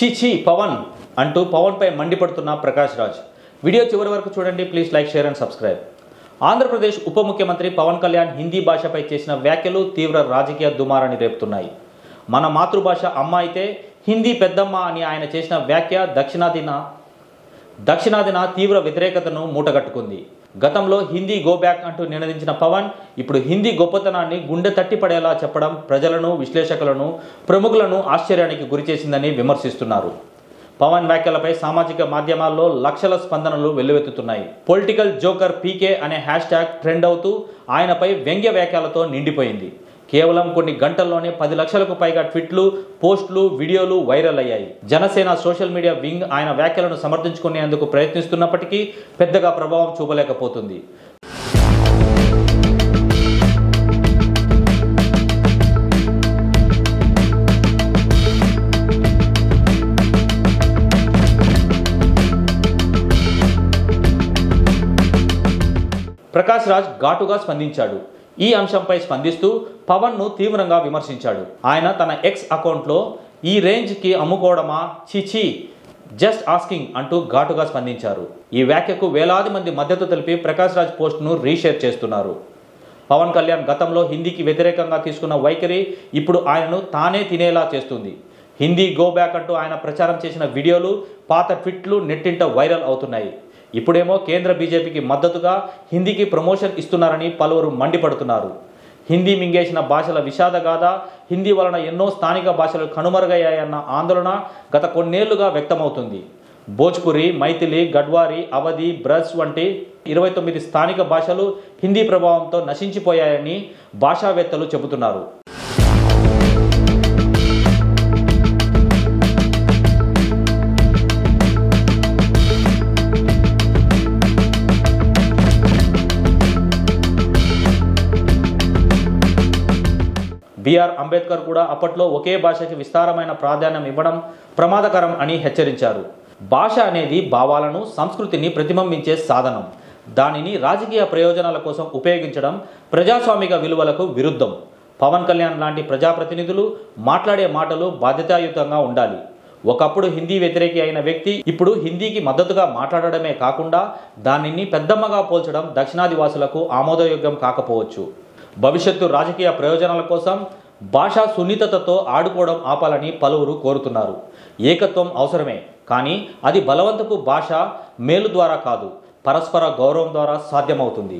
చీ పవన్ అంటూ పవన్ పై మండిపడుతున్న ప్రకాష్ రాజ్. వీడియో చివరి వరకు చూడండి. Please like, share and subscribe. Andhra Pradesh ఉప ముఖ్యమంత్రి పవన్ కళ్యాణ్ హిందీ భాషపై చేసిన వ్యాఖ్యలు తీవ్ర రాజకీయ దుమారాన్ని రేపుతున్నాయి. మన మాతృభాష అమ్మ అయితే హిందీ పెద్దమ్మ అని ఆయన చేసిన వ్యాఖ్య దక్షిణాదిన తీవ్ర వ్యతిరేకతను మూటగట్టుకుంది. గతంలో హిందీ గో బ్యాక్ అంటూ నినదించిన పవన్ ఇప్పుడు హిందీ గొప్పతనాన్ని గుండె తట్టిపడేలా చెప్పడం ప్రజలను, విశ్లేషకులను, ప్రముఖులను ఆశ్చర్యానికి గురిచేసిందని విమర్శిస్తున్నారు. పవన్ వ్యాఖ్యలపై సామాజిక మాధ్యమాల్లో లక్షల స్పందనలు వెల్లువెత్తుతున్నాయి. పొలిటికల్ జోకర్ పీకే అనే హ్యాష్ ట్యాగ్ ట్రెండ్ అవుతూ ఆయనపై వ్యంగ్య వ్యాఖ్యలతో నిండిపోయింది. కేవలం కొన్ని గంటల్లోనే 10 లక్షలకు పైగా ట్వీట్లు, పోస్టులు, వీడియోలు వైరల్ అయ్యాయి. జనసేన సోషల్ మీడియా వింగ్ ఆయన వ్యాఖ్యలను సమర్థించుకునేందుకు ప్రయత్నిస్తున్నప్పటికీ పెద్దగా ప్రభావం చూపలేకపోతుంది. ప్రకాష్ రాజ్ ఘాటుగా స్పందించాడు. ఈ అంశంపై స్పందిస్తూ పవన్ను తీవ్రంగా విమర్శించాడు. ఆయన తన ఎక్స్ అకౌంట్లో ఈ రేంజ్కి అమ్ముకోవడమా, చీ జస్ట్ ఆస్కింగ్ అంటూ ఘాటుగా స్పందించారు. ఈ వ్యాఖ్యకు వేలాది మంది మద్దతు తెలిపి ప్రకాష్ రాజ్ పోస్ట్ను రీషేర్ చేస్తున్నారు. పవన్ కళ్యాణ్ గతంలో హిందీకి వ్యతిరేకంగా తీసుకున్న వైఖరి ఇప్పుడు ఆయనను తానే తినేలా చేస్తుంది. హిందీ గో బ్యాక్ అంటూ ఆయన ప్రచారం చేసిన వీడియోలు, పాత ట్వీట్లు నెట్టింట వైరల్ అవుతున్నాయి. ఇప్పుడేమో కేంద్ర బీజేపీకి మద్దతుగా హిందీకి ప్రమోషన్ ఇస్తున్నారని పలువురు మండిపడుతున్నారు. హిందీ మింగేసిన భాషల విషాదగాథ, హిందీ వలన ఎన్నో స్థానిక భాషలు కనుమరుగయ్యాయన్న ఆందోళన గత కొన్నేళ్లుగా వ్యక్తమవుతుంది. భోజ్పురి, మైథిలి, గడ్వారి, అవధి, బ్రజ్ వంటి 29 స్థానిక భాషలు హిందీ ప్రభావంతో నశించిపోయాయని భాషావేత్తలు చెబుతున్నారు. బిఆర్ అంబేద్కర్ కూడా అప్పట్లో ఒకే భాషకి విస్తారమైన ప్రాధాన్యం ఇవ్వడం ప్రమాదకరం అని హెచ్చరించారు. భాష అనేది భావాలను, సంస్కృతిని ప్రతిబింబించే సాధనం. దానిని రాజకీయ ప్రయోజనాల కోసం ఉపయోగించడం ప్రజాస్వామిక విలువలకు విరుద్ధం. పవన్ కళ్యాణ్ లాంటి ప్రజాప్రతినిధులు మాట్లాడే మాటలు బాధ్యతాయుతంగా ఉండాలి. ఒకప్పుడు హిందీ వ్యతిరేకి అయిన వ్యక్తి ఇప్పుడు హిందీకి మద్దతుగా మాట్లాడడమే కాకుండా దానిని పెద్దమ్మగా పోల్చడం దక్షిణాది వాసులకు ఆమోదయోగ్యం కాకపోవచ్చు. భవిష్యత్తు రాజకీయ ప్రయోజనాల కోసం భాషా సున్నితతతో ఆడుకోవడం ఆపాలని పలువురు కోరుతున్నారు. ఏకత్వం అవసరమే, కానీ అది బలవంతపు భాష మేలు ద్వారా కాదు, పరస్పర గౌరవం ద్వారా సాధ్యమవుతుంది.